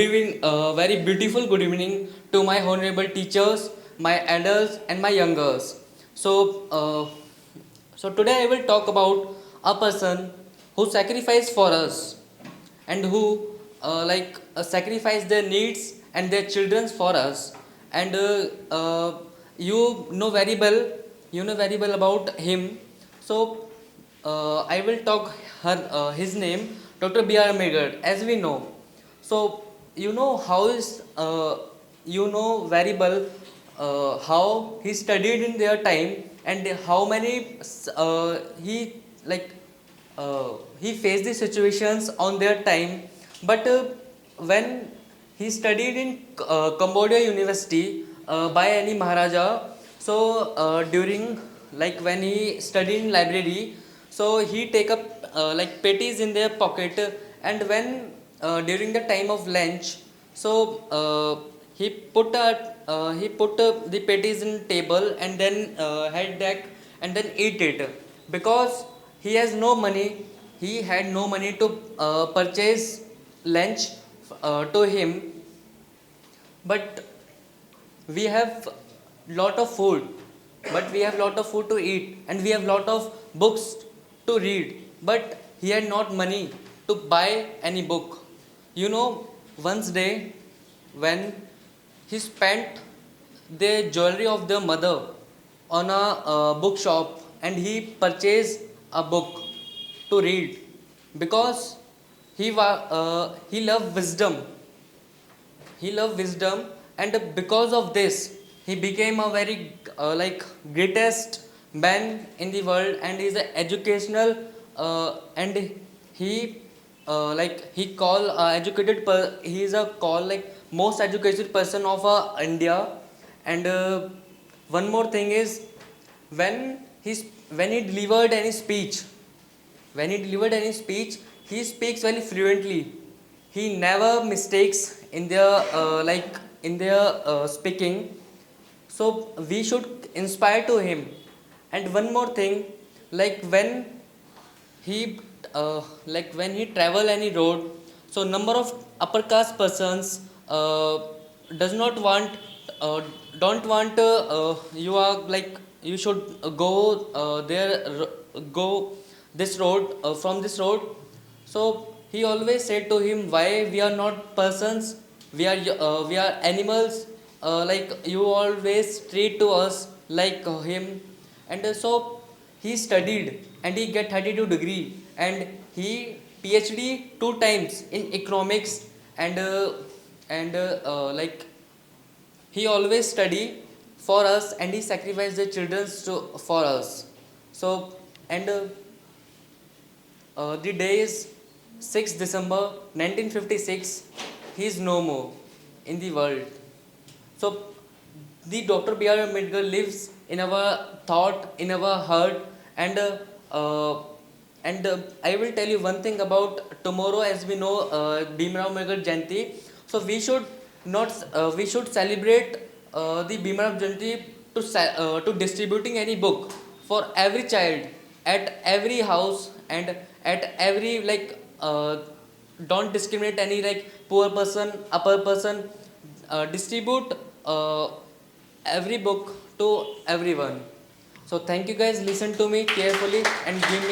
Very beautiful good evening to my honorable teachers, my elders, and my youngers. So, today I will talk about a person who sacrificed for us and who sacrifice their needs and their children for us. And you know very well, about him. So, I will talk his name, Dr. B.R. Ambedkar, as we know. So you know how is you know very well how he studied in their time and how many like he faced the situations on their time. But when he studied in Cambodia University by any Maharaja, so during like when he studied in library, so he take up like patties in their pocket, and when during the time of lunch, so he put the patties in table and then head back and then eat it because he has no money. He had no money to purchase lunch to him, but we have lot of food, to eat, and we have lot of books to read, but he had not money to buy any book. You know, once day when he spent the jewelry of their mother on a bookshop, and he purchased a book to read because he loved wisdom. And because of this he became a very greatest man in the world, and is an educational and he he call he is a call like most educated person of India. And one more thing is, when when he delivered any speech, he speaks very fluently. He never mistakes in their speaking. So we should inspire to him. And one more thing, like when he when he travel any road, so number of upper caste persons does not want don't want you are like you should go go this road from this road. So he always said to him, why we are not persons, we are animals, like you always treat to us like him. And so he studied and he get 32 degree, and he PhD two times in economics. And he always study for us, and he sacrificed the children to for us. So, and the day is 6th December 1956. He is no more in the world. So the Dr. B.R. Ambedkar lives in our thought, in our heart. And I will tell you one thing about tomorrow. As we know, Bhimrao Ambedkar Jayanti. So we should celebrate the Bhimrao Jayanti to distributing any book for every child at every house, and at every don't discriminate any like poor person, upper person. Distribute every book to everyone. So thank you guys, listen to me carefully and give me